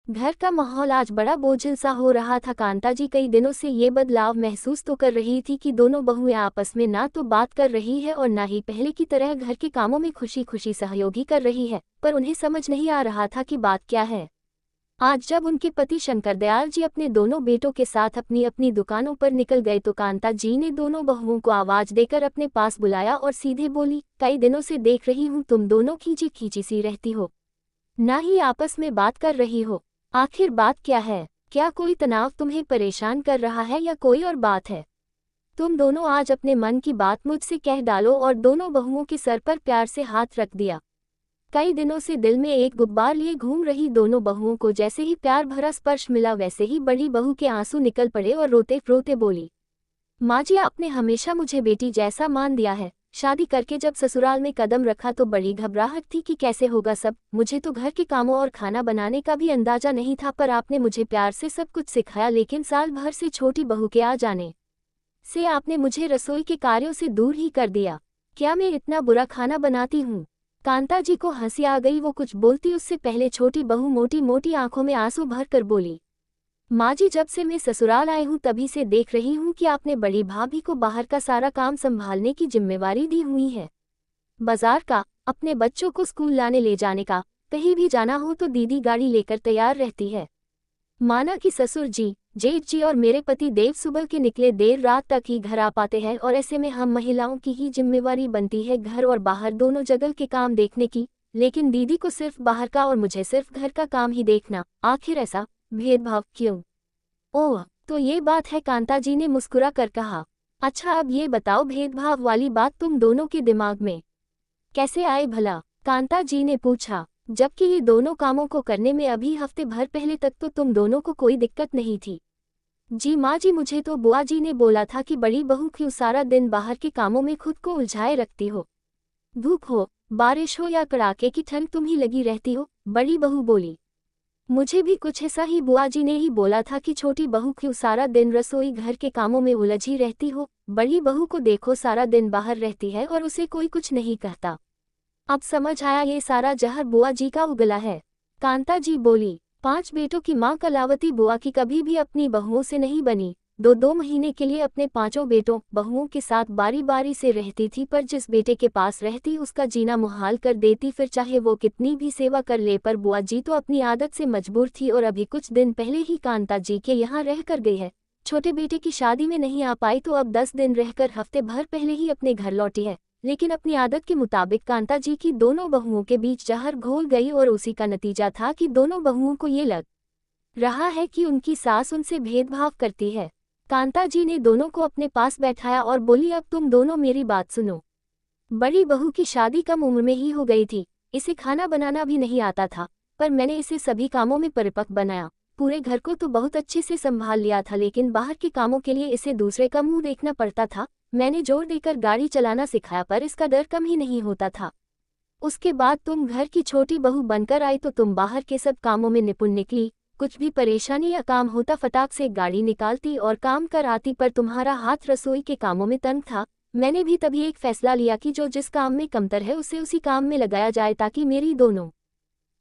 घर का माहौल आज बड़ा बोझिल सा हो रहा था। कांता जी कई दिनों से ये बदलाव महसूस तो कर रही थी कि दोनों बहुएं आपस में ना तो बात कर रही है और ना ही पहले की तरह घर के कामों में खुशी खुशी सहयोगी कर रही है, पर उन्हें समझ नहीं आ रहा था कि बात क्या है। आज जब उनके पति शंकर दयाल जी अपने दोनों बेटों के साथ अपनी अपनी दुकानों पर निकल गए तो कांता जी ने दोनों बहुओं को आवाज देकर अपने पास बुलाया और सीधे बोली, कई दिनों से देख रही हूँ तुम दोनों खींची खींची सी रहती हो, ना ही आपस में बात कर रही हो। आखिर बात क्या है? क्या कोई तनाव तुम्हें परेशान कर रहा है या कोई और बात है? तुम दोनों आज अपने मन की बात मुझसे कह डालो। और दोनों बहुओं के सर पर प्यार से हाथ रख दिया। कई दिनों से दिल में एक गुब्बार लिए घूम रही दोनों बहुओं को जैसे ही प्यार भरा स्पर्श मिला वैसे ही बड़ी बहू के आंसू निकल पड़े और रोते रोते बोली, माँ जी आपने हमेशा मुझे बेटी जैसा मान दिया है। शादी करके जब ससुराल में कदम रखा तो बड़ी घबराहट थी कि कैसे होगा सब। मुझे तो घर के कामों और खाना बनाने का भी अंदाजा नहीं था, पर आपने मुझे प्यार से सब कुछ सिखाया। लेकिन साल भर से छोटी बहू के आ जाने से आपने मुझे रसोई के कार्यों से दूर ही कर दिया। क्या मैं इतना बुरा खाना बनाती हूँ? कांता जी को हंसी आ गई। वो कुछ बोलती उससे पहले छोटी बहू मोटी मोटी आंखों में आंसू भर कर बोली, माँ जी जब से मैं ससुराल आई हूँ तभी से देख रही हूँ कि आपने बड़ी भाभी को बाहर का सारा काम संभालने की जिम्मेवारी दी हुई है। बाजार का, अपने बच्चों को स्कूल लाने ले जाने का, कहीं भी जाना हो तो दीदी गाड़ी लेकर तैयार रहती है। माना कि ससुर जी, जेठ जी और मेरे पति देव सुबह के निकले देर रात तक ही घर आ पाते हैं और ऐसे में हम महिलाओं की ही जिम्मेवारी बनती है घर और बाहर दोनों जगह के काम देखने की। लेकिन दीदी को सिर्फ बाहर का और मुझे सिर्फ घर का काम ही देखना। आखिर ऐसा भेदभाव क्यों? ओह, तो ये बात है, कांता जी ने मुस्कुरा कर कहा। अच्छा अब ये बताओ भेदभाव वाली बात तुम दोनों के दिमाग में कैसे आए भला? कांता जी ने पूछा, जबकि ये दोनों कामों को करने में अभी हफ्ते भर पहले तक तो तुम दोनों को कोई दिक्कत नहीं थी। जी माँ जी, मुझे तो बुआ जी ने बोला था कि बड़ी बहू क्यों सारा दिन बाहर के कामों में खुद को उलझाए रखती हो। धूप हो, बारिश हो या कड़ाके की ठंड तुम ही लगी रहती हो। बड़ी बहू बोली, मुझे भी कुछ ऐसा ही बुआ जी ने ही बोला था कि छोटी बहू क्यों सारा दिन रसोई घर के कामों में उलझी रहती हो। बड़ी बहू को देखो सारा दिन बाहर रहती है और उसे कोई कुछ नहीं कहता। अब समझ आया, ये सारा जहर बुआ जी का उगला है। कांता जी बोली, 5 बेटों की माँ कलावती बुआ की कभी भी अपनी बहुओं से नहीं बनी। 2-2 महीने के लिए अपने 5 बेटों बहुओं के साथ बारी बारी से रहती थी, पर जिस बेटे के पास रहती उसका जीना मुहाल कर देती, फिर चाहे वो कितनी भी सेवा कर ले। पर बुआ जी तो अपनी आदत से मजबूर थी और अभी कुछ दिन पहले ही कांता जी के यहाँ रह कर गई है। छोटे बेटे की शादी में नहीं आ पाई तो अब 10 दिन रहकर हफ्ते भर पहले ही अपने घर लौटी है। लेकिन अपनी आदत के मुताबिक कांता जी की दोनों बहुओं के बीच जहर घोल गई और उसी का नतीजा था कि दोनों बहुओं को ये लग रहा है कि उनकी सास उनसे भेदभाव करती है। कांता जी ने दोनों को अपने पास बैठाया और बोली, अब तुम दोनों मेरी बात सुनो। बड़ी बहू की शादी कम उम्र में ही हो गई थी। इसे खाना बनाना भी नहीं आता था, पर मैंने इसे सभी कामों में परिपक्व बनाया। पूरे घर को तो बहुत अच्छे से संभाल लिया था, लेकिन बाहर के कामों के लिए इसे दूसरे का मुंह देखना पड़ता था। मैंने जोर देकर गाड़ी चलाना सिखाया, पर इसका डर कम ही नहीं होता था। उसके बाद तुम घर की छोटी बहू बनकर आई तो तुम बाहर के सब कामों में निपुण निकली। कुछ भी परेशानी या काम होता फटाक से गाड़ी निकालती और काम कर आती, पर तुम्हारा हाथ रसोई के कामों में तंग था। मैंने भी तभी एक फैसला लिया कि जो जिस काम में कमतर है उसे उसी काम में लगाया जाए, ताकि मेरी दोनों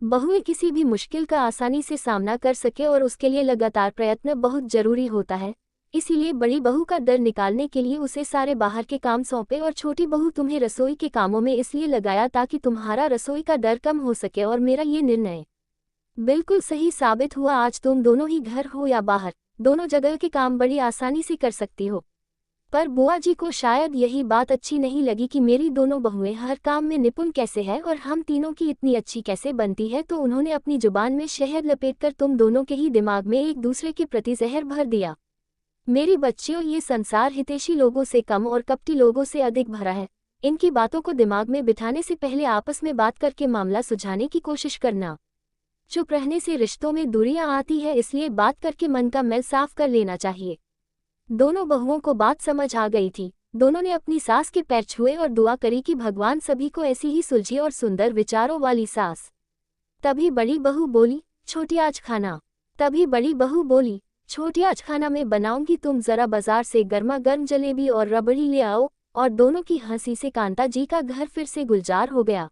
बहुएं किसी भी मुश्किल का आसानी से सामना कर सके, और उसके लिए लगातार प्रयत्न बहुत जरूरी होता है। इसीलिए बड़ी बहू का डर निकालने के लिए उसे सारे बाहर के काम सौंपे और छोटी बहू तुम्हें रसोई के कामों में इसलिए लगाया ताकि तुम्हारा रसोई का डर कम हो सके। और मेरा ये निर्णय बिल्कुल सही साबित हुआ। आज तुम दोनों ही घर हो या बाहर, दोनों जगह के काम बड़ी आसानी से कर सकती हो। पर बुआ जी को शायद यही बात अच्छी नहीं लगी कि मेरी दोनों बहुएं हर काम में निपुण कैसे है और हम तीनों की इतनी अच्छी कैसे बनती है, तो उन्होंने अपनी जुबान में शहद लपेटकर तुम दोनों के ही दिमाग में एक दूसरे के प्रति जहर भर दिया। मेरी बच्चियों, ये संसार हितैषी लोगों से कम और कपटी लोगों से अधिक भरा है। इनकी बातों को दिमाग में बिठाने से पहले आपस में बात करके मामला सुलझाने की कोशिश करना। चुप रहने से रिश्तों में दूरियां आती है, इसलिए बात करके मन का मैल साफ कर लेना चाहिए। दोनों बहुओं को बात समझ आ गई थी। दोनों ने अपनी सास के पैर छुए और दुआ करी कि भगवान सभी को ऐसी ही सुलझी और सुंदर विचारों वाली सास। तभी बड़ी बहू बोली, छोटी आज खाना। तभी बड़ी बहू बोली, छोटी आज खाना मैं बनाऊंगी, तुम जरा बाजार से गर्मा गर्म जलेबी और रबड़ी ले आओ। और दोनों की हंसी से कांता जी का घर फिर से गुलजार हो गया।